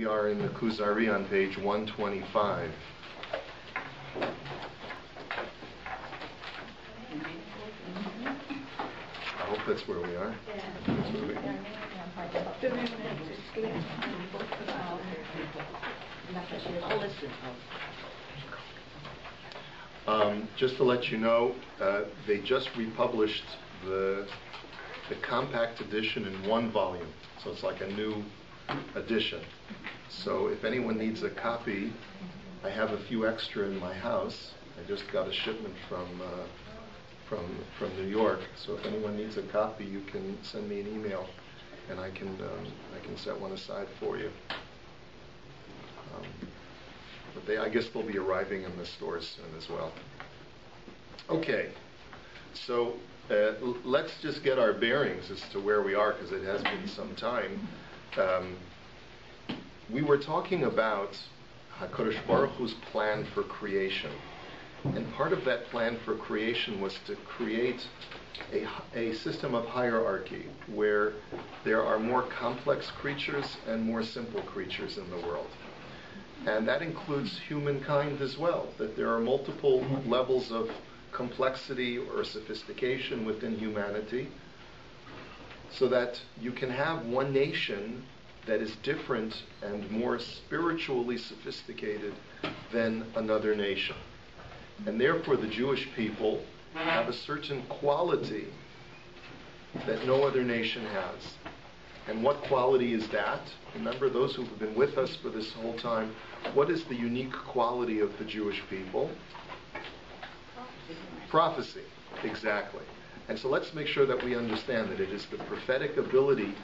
are in the KUZARI on page 125. I hope that's where we are. That's where we are. Just to let you know, they just republished the compact edition in one volume, so it's like a new edition. So if anyone needs a copy, I have a few extra in my house. I just got a shipment from New York. So if anyone needs a copy, you can send me an email, and I can set one aside for you. But I guess they'll be arriving in the stores soon as well. Okay, so let's just get our bearings as to where we are, because it has been some time. We were talking about HaKadosh Baruch Hu's plan for creation. And part of that plan for creation was to create a system of hierarchy where there are more complex creatures and more simple creatures in the world. And that includes humankind as well, that there are multiple levels of complexity or sophistication within humanity, so that you can have one nation that is different and more spiritually sophisticated than another nation. And therefore the Jewish people have a certain quality that no other nation has. And what quality is that? Remember, those who have been with us for this whole time, what is the unique quality of the Jewish people? Prophecy, exactly. And so let's make sure that we understand that it is the prophetic ability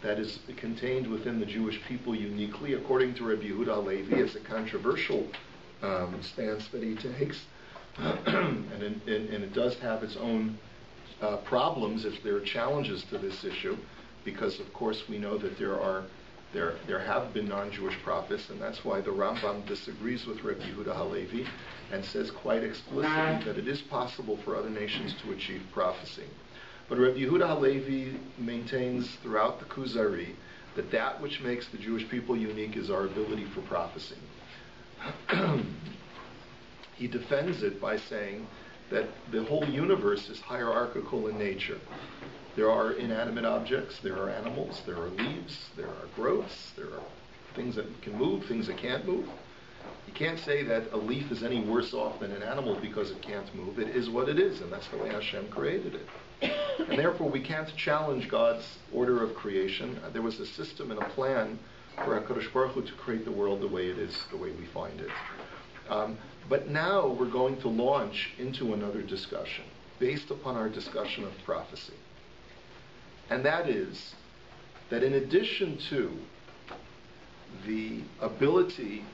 that is contained within the Jewish people uniquely, according to Rabbi Yehuda Halevi. It's a controversial stance that he takes, and it does have its own problems if there are challenges to this issue, because of course we know that there have been non-Jewish prophets, and that's why the Rambam disagrees with Rabbi Yehuda Halevi and says quite explicitly that it is possible for other nations to achieve prophecy. But Rabbi Yehuda Halevi maintains throughout the KUZARI that which makes the Jewish people unique is our ability for prophecy. He defends it by saying that the whole universe is hierarchical in nature. There are inanimate objects, there are animals, there are leaves, there are growths, there are things that can move, things that can't move. You can't say that a leaf is any worse off than an animal because it can't move. It is what it is, and that's the way Hashem created it. And therefore we can't challenge God's order of creation. There was a system and a plan for HaKadosh Baruch Hu to create the world the way it is, the way we find it. But now we're going to launch into another discussion based upon our discussion of prophecy. And that is that in addition to the ability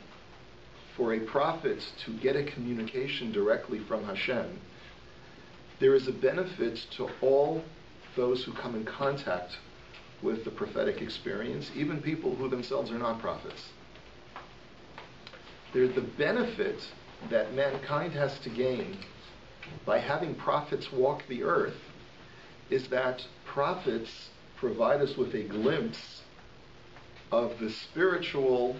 for a prophet to get a communication directly from Hashem, there is a benefit to all those who come in contact with the prophetic experience, even people who themselves are not prophets. There's the benefit that mankind has to gain by having prophets walk the earth is that prophets provide us with a glimpse of the spiritual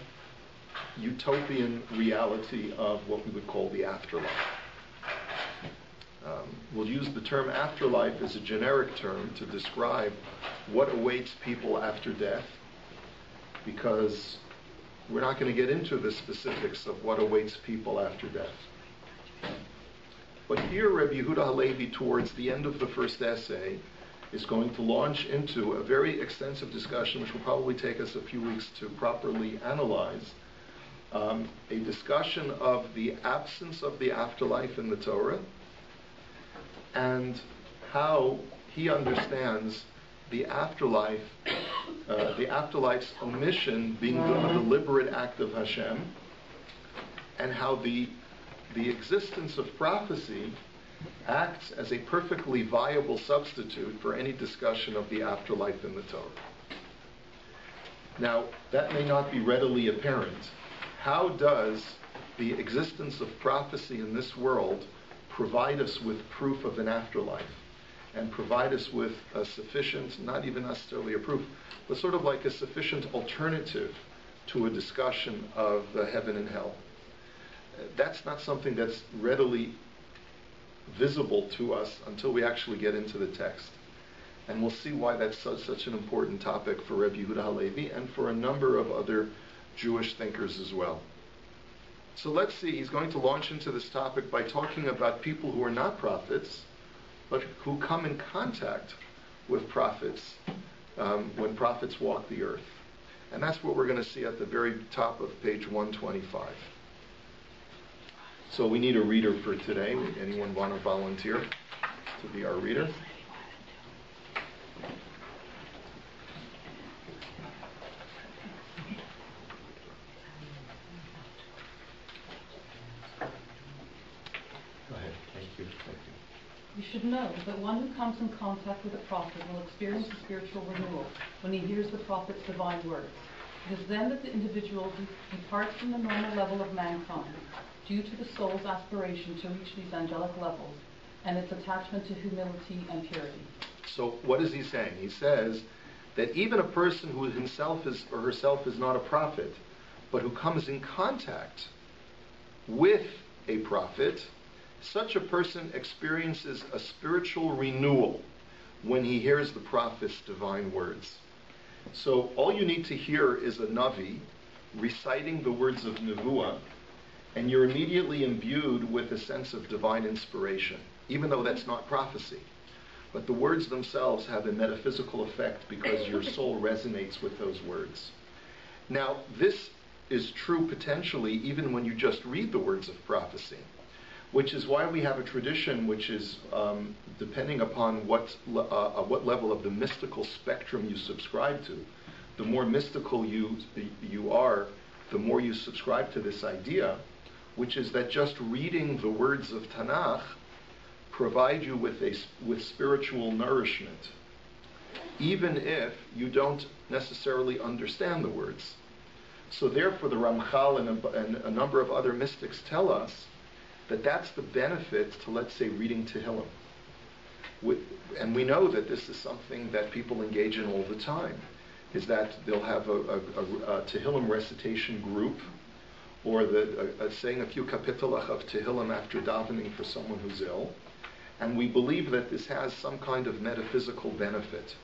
utopian reality of what we would call the afterlife. We'll use the term afterlife as a generic term to describe what awaits people after death, because we're not going to get into the specifics of what awaits people after death. But here Rabbi Yehuda Halevi, towards the end of the first essay, is going to launch into a very extensive discussion, which will probably take us a few weeks to properly analyze, a discussion of the absence of the afterlife in the Torah, and how he understands the afterlife, the afterlife's omission being a deliberate act of Hashem, and how the existence of prophecy acts as a perfectly viable substitute for any discussion of the afterlife in the Torah. Now, that may not be readily apparent. How does the existence of prophecy in this world provide us with proof of an afterlife, and provide us with a sufficient, not even necessarily a proof, but sort of like a sufficient alternative to a discussion of heaven and hell. That's not something that's readily visible to us until we actually get into the text. And we'll see why that's such an important topic for Rabbi Yehuda Halevi and for a number of other Jewish thinkers as well. So let's see, he's going to launch into this topic by talking about people who are not prophets, but who come in contact with prophets when prophets walk the earth. And that's what we're going to see at the very top of page 125. So we need a reader for today. Anyone want to volunteer to be our reader? Go ahead. Thank you. You should know that one who comes in contact with a prophet will experience a spiritual renewal when he hears the prophet's divine words. It is then that the individual departs from the normal level of mankind due to the soul's aspiration to reach these angelic levels and its attachment to humility and purity. So what is he saying? He says that even a person who himself is or herself is not a prophet, but who comes in contact with a prophet, such a person experiences a spiritual renewal when he hears the prophet's divine words. So all you need to hear is a Navi reciting the words of Nevuah, and you're immediately imbued with a sense of divine inspiration, even though that's not prophecy. But the words themselves have a metaphysical effect because your soul resonates with those words. Now, this is true potentially even when you just read the words of prophecy, which is why we have a tradition which is, depending upon what level of the mystical spectrum you subscribe to, the more mystical you are, the more you subscribe to this idea, which is that just reading the words of Tanakh provide you with spiritual nourishment, even if you don't necessarily understand the words. So therefore the Ramchal and a number of other mystics tell us that that's the benefit to, let's say, reading Tehillim. And we know that this is something that people engage in all the time, is that they'll have a Tehillim recitation group, or saying a few kapitelach of Tehillim after davening for someone who's ill. And we believe that this has some kind of metaphysical benefit.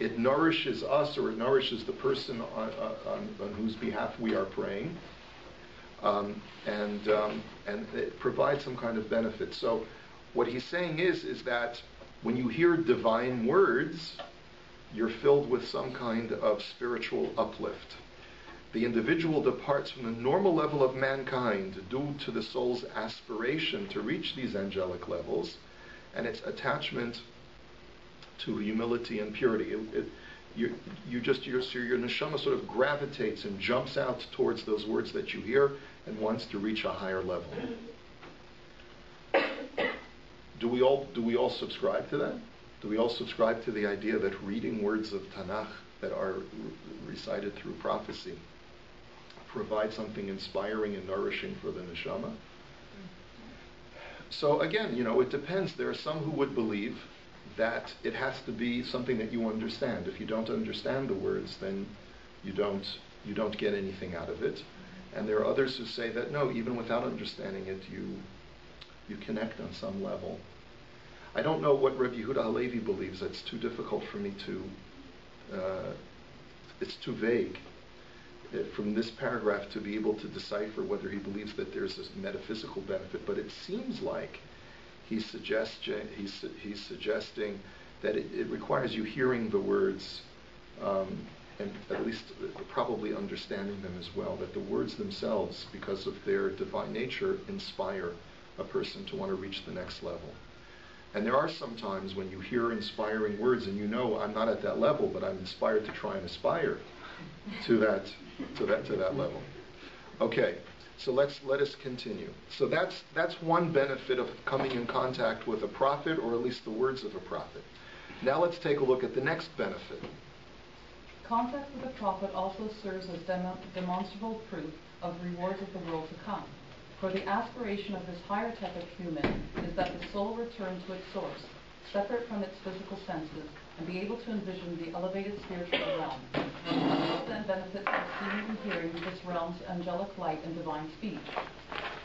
It nourishes us, or it nourishes the person on whose behalf we are praying. And it provides some kind of benefit. So what he's saying is that when you hear divine words, you're filled with some kind of spiritual uplift. The individual departs from the normal level of mankind due to the soul's aspiration to reach these angelic levels and its attachment to humility and purity. Your neshama sort of gravitates and jumps out towards those words that you hear and wants to reach a higher level. Do we all subscribe to that? Do we all subscribe to the idea that reading words of Tanakh that are recited through prophecy provide something inspiring and nourishing for the neshama? So again, it depends. There are some who would believe that it has to be something that you understand. If you don't understand the words, then you don't get anything out of it. And there are others who say that no, even without understanding it, you connect on some level. I don't know what Rabbi Yehuda Halevi believes. It's too difficult for me to. It's too vague from this paragraph to be able to decipher whether he believes that there's this metaphysical benefit. But it seems like he's suggesting that it requires you hearing the words and at least probably understanding them as well, that the words themselves, because of their divine nature, inspire a person to want to reach the next level. And there are some times when you hear inspiring words and I'm not at that level, but I'm inspired to try and aspire to that level. Okay, so let us continue. So that's one benefit of coming in contact with a prophet, or at least the words of a prophet. Now let's take a look at the next benefit. Contact with a prophet also serves as demonstrable proof of rewards of the world to come. For the aspiration of this higher type of human is that the soul return to its source, separate from its physical senses, and be able to envision the elevated spiritual realm. This then benefits of seeing and hearing this realm's angelic light and divine speech.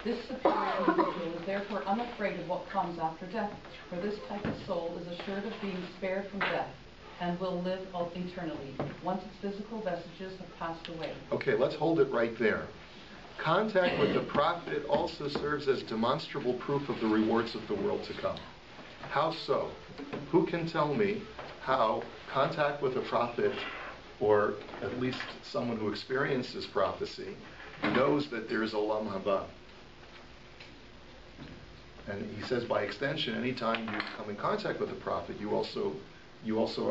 This superior individual is therefore unafraid of what comes after death, for this type of soul is assured of being spared from death and will live eternally, once its physical vestiges have passed away. Okay, let's hold it right there. Contact with the prophet also serves as demonstrable proof of the rewards of the world to come. How so? Who can tell me how contact with a prophet, or at least someone who experiences prophecy, knows that there is Olam Haba? And he says, by extension, anytime you come in contact with a prophet, you also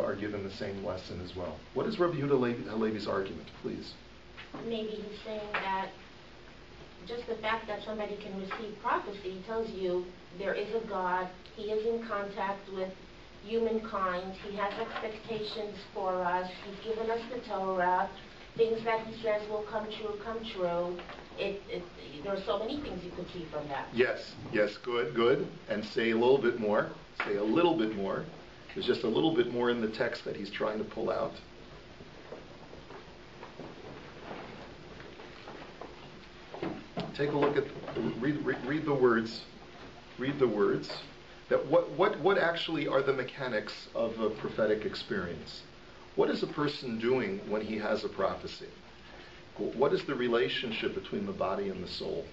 are given the same lesson as well. What is Rabbi Yehuda Halevi's argument, please? Maybe he's saying that just the fact that somebody can receive prophecy tells you there is a God, he is in contact with humankind, he has expectations for us, he's given us the Torah, things that he says will come true. There are so many things you could see from that. Yes, good. And say a little bit more. Say a little bit more. There's just a little bit more in the text that he's trying to pull out. Take a look at, read the words. Read the words. That what actually are the mechanics of a prophetic experience? What is a person doing when he has a prophecy? What is the relationship between the body and the soul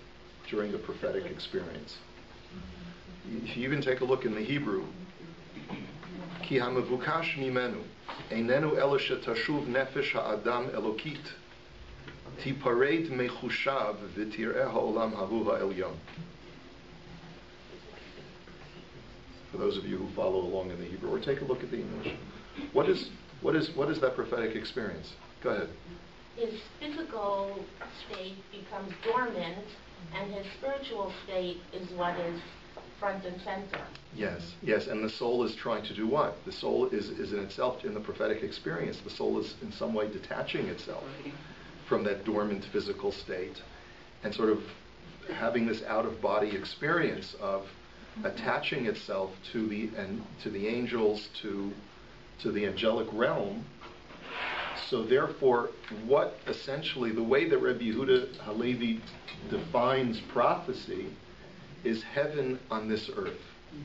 during a prophetic experience? If you even take a look in the Hebrew, Ki hamavukash mimenu einenu ela shetashuv nefesh ha'adam elokit tipared mechushav v'tireh ha'olam havu ha'elyon. For those of you who follow along in the Hebrew, or take a look at the English. What is that prophetic experience? Go ahead. His physical state becomes dormant, and his spiritual state is what is front and center. Yes, and the soul is trying to do what? The soul is in itself, in the prophetic experience, the soul is in some way detaching itself from that dormant physical state and sort of having this out-of-body experience of attaching itself to the angels, to the angelic realm. So therefore, what essentially, the way that Rabbi Yehuda Halevi defines prophecy is heaven on this earth.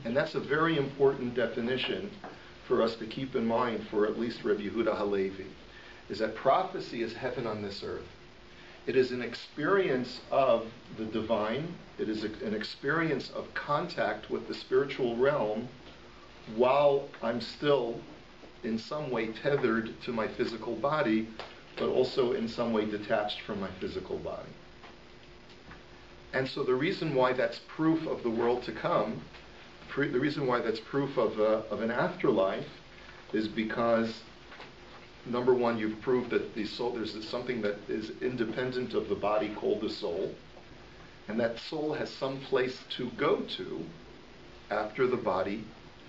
And that's a very important definition for us to keep in mind for at least Rabbi Yehuda Halevi, is that prophecy is heaven on this earth. It is an experience of the divine. It is an experience of contact with the spiritual realm while I'm still in some way tethered to my physical body, but also in some way detached from my physical body. And so the reason why that's proof of the world to come, the reason why that's proof of an afterlife, is because, number one, you've proved that the soul, there's something that is independent of the body called the soul, and that soul has some place to go to after the body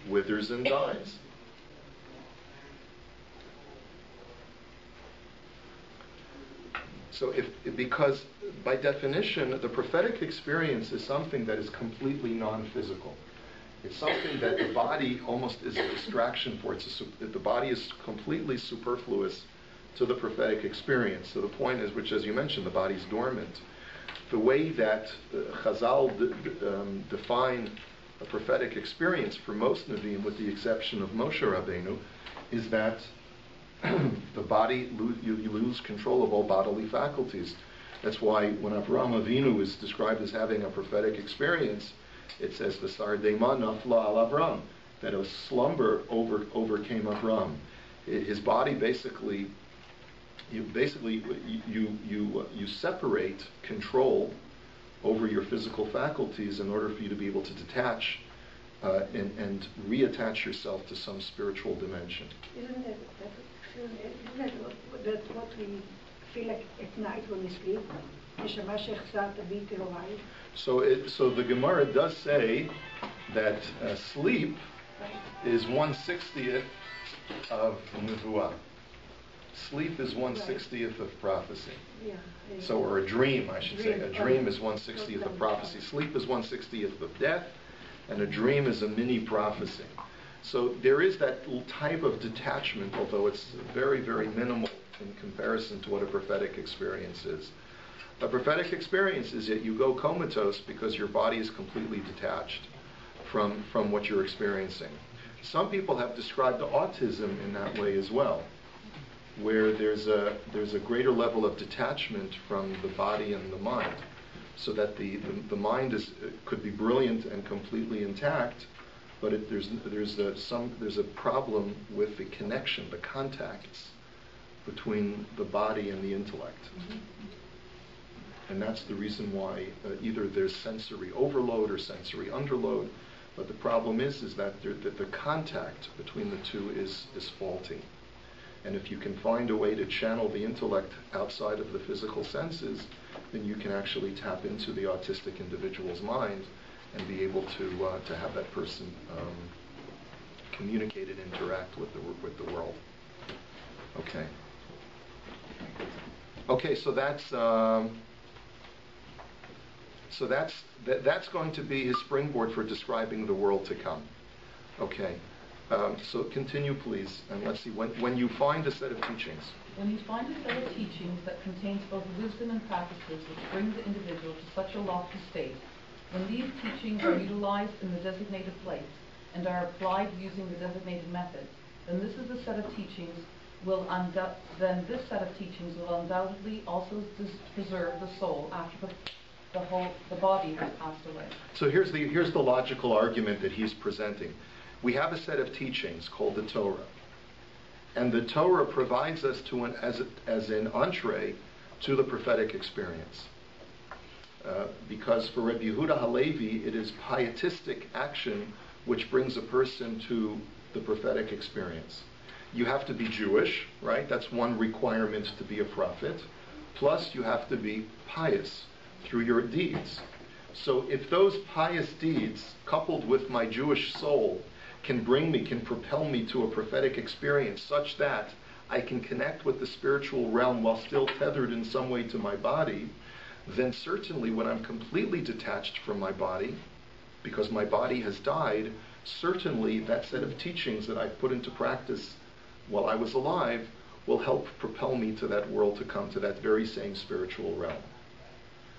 withers and dies. So because by definition, the prophetic experience is something that is completely non-physical. It's something that the body almost is a distraction for. The body is completely superfluous to the prophetic experience. So the point is, which as you mentioned, the body's dormant. The way that Chazal define a prophetic experience for most Nevi'im, with the exception of Moshe Rabbeinu, is that the body, you lose control of all bodily faculties. That's why when Avraham Avinu is described as having a prophetic experience, it says the Sardema nafla al Avram, that a slumber overcame Avraham. His body basically, you separate control over your physical faculties in order for you to be able to detach and reattach yourself to some spiritual dimension. Isn't that what we feel like at night when we sleep? So the Gemara does say that sleep is 1/60th of Nevuah. Sleep is 1/60th of prophecy. So, or a dream, I should say. A dream is 1/60th of prophecy. Sleep is 1/60th of death, and a dream is a mini prophecy. So there is that type of detachment, although it's very, very minimal in comparison to what a prophetic experience is. A prophetic experience is that you go comatose because your body is completely detached from what you're experiencing. Some people have described autism in that way as well, where there's a greater level of detachment from the body and the mind, so that the mind could be brilliant and completely intact, but there's a problem with the connection, the contacts between the body and the intellect. And that's the reason why either there's sensory overload or sensory underload. But the problem is that the contact between the two is faulty. And if you can find a way to channel the intellect outside of the physical senses, then you can actually tap into the autistic individual's mind and be able to have that person communicate and interact with the world. Okay. Okay, so that's going to be his springboard for describing the world to come. Okay. So continue, please, and let's see. When you find a set of teachings. When you find a set of teachings that contains both wisdom and practices which bring the individual to such a lofty state, when these teachings are utilized in the designated place and are applied using the designated methods, then this set of teachings will undoubtedly also preserve the soul after the body has passed away. So here's the logical argument that he's presenting. We have a set of teachings called the Torah, and the Torah provides us as an entree to the prophetic experience. Because for Rabbi Yehuda Halevi, it is pietistic action which brings a person to the prophetic experience. You have to be Jewish, right? That's one requirement to be a prophet. Plus, you have to be pious through your deeds. So if those pious deeds, coupled with my Jewish soul, can propel me to a prophetic experience such that I can connect with the spiritual realm while still tethered in some way to my body, then certainly when I'm completely detached from my body, because my body has died, certainly that set of teachings that I've put into practice while I was alive will help propel me to that world to come, to that very same spiritual realm.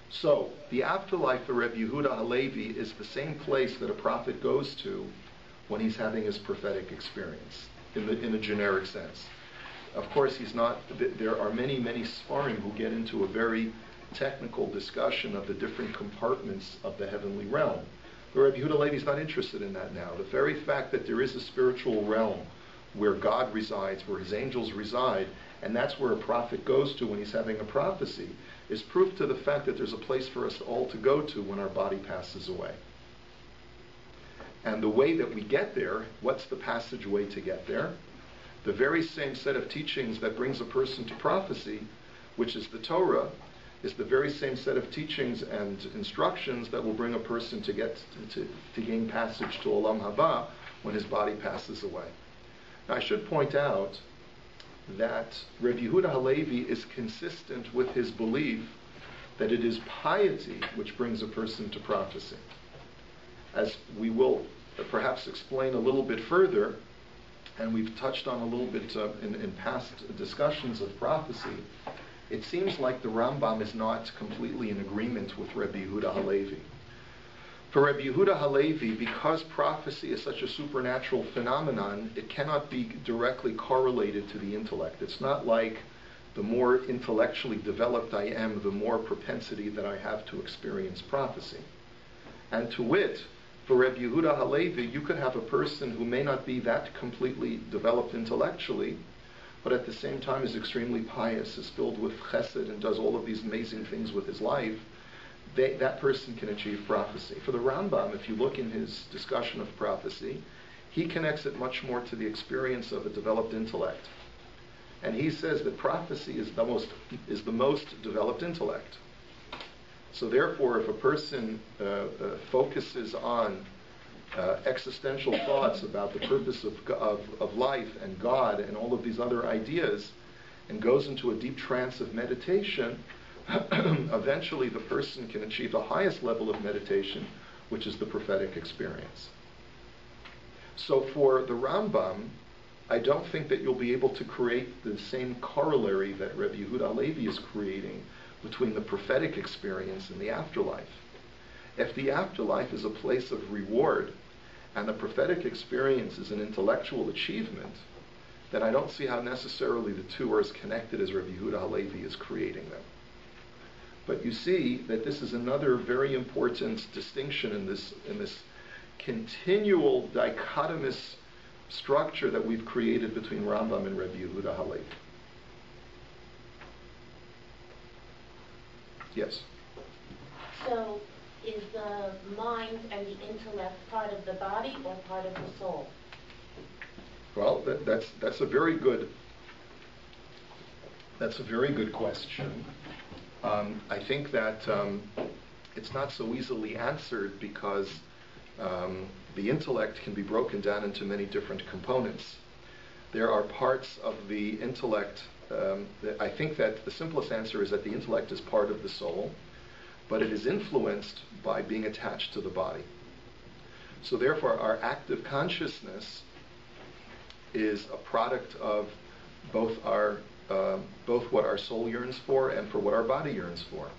So, the afterlife for Rabbi Yehuda Halevi is the same place that a prophet goes to when he's having his prophetic experience, in a generic sense. Of course, there are many, many Sfarim who get into a very technical discussion of the different compartments of the heavenly realm. But Rabbi Yehuda Halevi is not interested in that now. The very fact that there is a spiritual realm where God resides, where his angels reside, and that's where a prophet goes to when he's having a prophecy, is proof to the fact that there's a place for us all to go to when our body passes away. And the way that we get there, what's the passageway to get there? The very same set of teachings that brings a person to prophecy, which is the Torah, is the very same set of teachings and instructions that will bring a person to gain passage to Olam Haba when his body passes away. Now, I should point out that Rabbi Yehuda Halevi is consistent with his belief that it is piety which brings a person to prophecy. As we will perhaps explain a little bit further, and we've touched on a little bit in past discussions of prophecy, it seems like the Rambam is not completely in agreement with Rabbi Yehuda Halevi. For Rabbi Yehuda Halevi, because prophecy is such a supernatural phenomenon, it cannot be directly correlated to the intellect. It's not like the more intellectually developed I am, the more propensity that I have to experience prophecy. And to wit, for Rabbi Yehuda Halevi, you could have a person who may not be that completely developed intellectually, but at the same time is extremely pious, is filled with chesed, and does all of these amazing things with his life. That person can achieve prophecy. For the Rambam, if you look in his discussion of prophecy, he connects it much more to the experience of a developed intellect. And he says that prophecy is the most developed intellect. So therefore, if a person focuses on existential thoughts about the purpose of life and God and all of these other ideas, and goes into a deep trance of meditation, eventually the person can achieve the highest level of meditation, which is the prophetic experience. So for the Rambam, I don't think that you'll be able to create the same corollary that Rabbi Yehuda Halevi is creating between the prophetic experience and the afterlife. If the afterlife is a place of reward and the prophetic experience is an intellectual achievement, then I don't see how necessarily the two are as connected as Rabbi Yehuda Halevi is creating them. But you see that this is another very important distinction in this continual dichotomous structure that we've created between Rambam and Rabbi Yehuda Halevi. Yes? So, is the mind and the intellect part of the body or part of the soul? Well, that's a very good question. I think that it's not so easily answered because the intellect can be broken down into many different components. There are parts of the intellect, I think that the simplest answer is that the intellect is part of the soul, but it is influenced by being attached to the body. So therefore our active consciousness is a product of both what our soul yearns for and for what our body yearns for.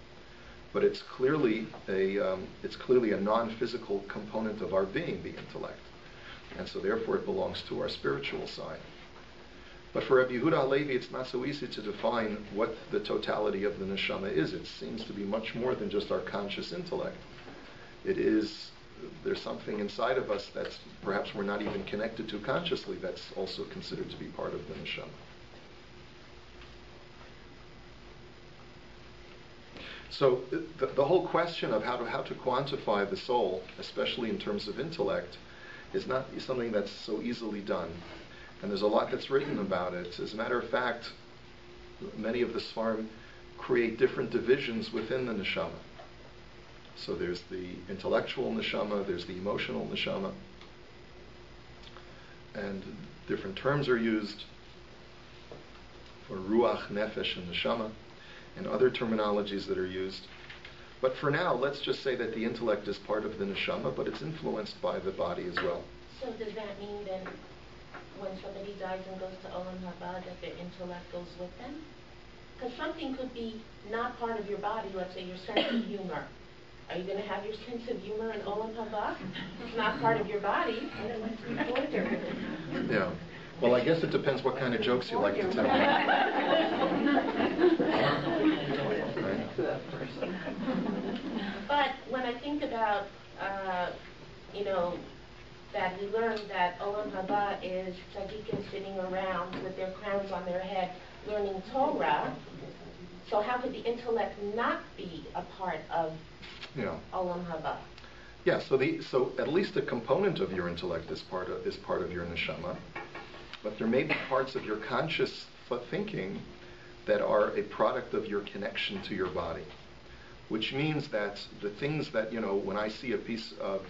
But it's clearly a non-physical component of our being, the intellect. And so therefore it belongs to our spiritual side. But for Rabbi Yehuda Halevi, it's not so easy to define what the totality of the neshama is. It seems to be much more than just our conscious intellect. There's something inside of us that's perhaps we're not even connected to consciously that's also considered to be part of the neshama. So the whole question of how to quantify the soul, especially in terms of intellect, is not something that's so easily done. And there's a lot that's written about it. As a matter of fact, many of the Sfarim create different divisions within the neshama. So there's the intellectual neshama, there's the emotional neshama, and different terms are used for ruach, nefesh, and neshama, and other terminologies that are used. But for now, let's just say that the intellect is part of the neshama, but it's influenced by the body as well. So does that mean then when somebody dies and goes to Olam Haba that their intellect goes with them? Because something could be not part of your body, let's say your sense of humor. Are you going to have your sense of humor in Olam Haba? It's not part of your body. Yeah. Well, I guess it depends what kind of jokes you like to tell. But when I think about, that we learn that Olam Haba is tzaddikim sitting around with their crowns on their head learning Torah, so how could the intellect not be a part of Olam Haba? Yeah, so at least a component of your intellect is part of your neshama, but there may be parts of your conscious thinking that are a product of your connection to your body, which means that the things that, when I see a piece of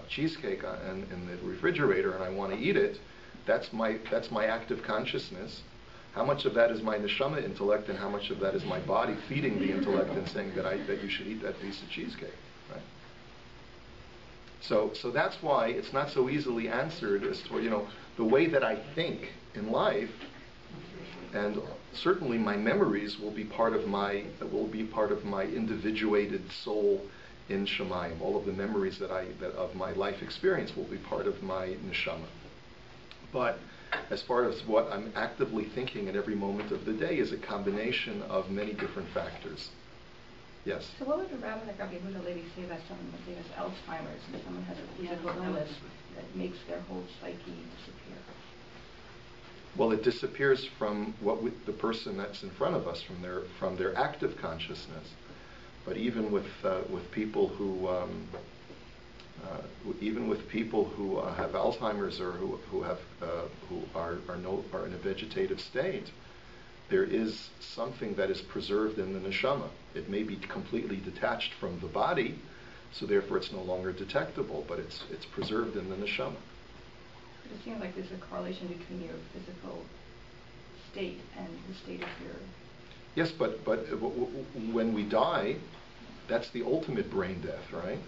cheesecake in the refrigerator and I want to eat it, that's my active consciousness. How much of that is my neshama intellect, and how much of that is my body feeding the intellect and saying that you should eat that piece of cheesecake, right? So that's why it's not so easily answered as to the way that I think in life, and certainly my memories will be part of my individuated soul in Shemayim. All of the memories that of my life experience will be part of my neshama. But as far as what I'm actively thinking at every moment of the day is a combination of many different factors. Yes? So what would a rabbi like Rabbi Yehuda Halevi say about someone, let's say, has Alzheimer's, and someone has a physical illness that makes their whole psyche disappear? Well, it disappears from the person that's in front of us, from their active consciousness. But even with people who have Alzheimer's or who are in a vegetative state, there is something that is preserved in the neshama. It may be completely detached from the body, so therefore it's no longer detectable, but it's preserved in the neshama. It seems like there's a correlation between your physical state and the state of your... Yes, but when we die, that's the ultimate brain death, right?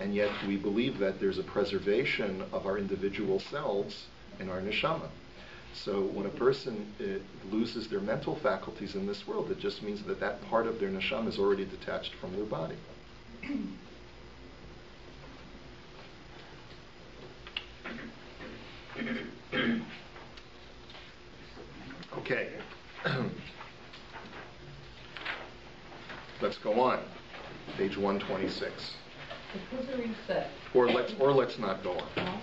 And yet we believe that there's a preservation of our individual selves in our neshama. So when a person loses their mental faculties in this world, it just means that that part of their neshama is already detached from their body. Okay. Let's go on. Page 126. The KUZARI said. Or let's not go on.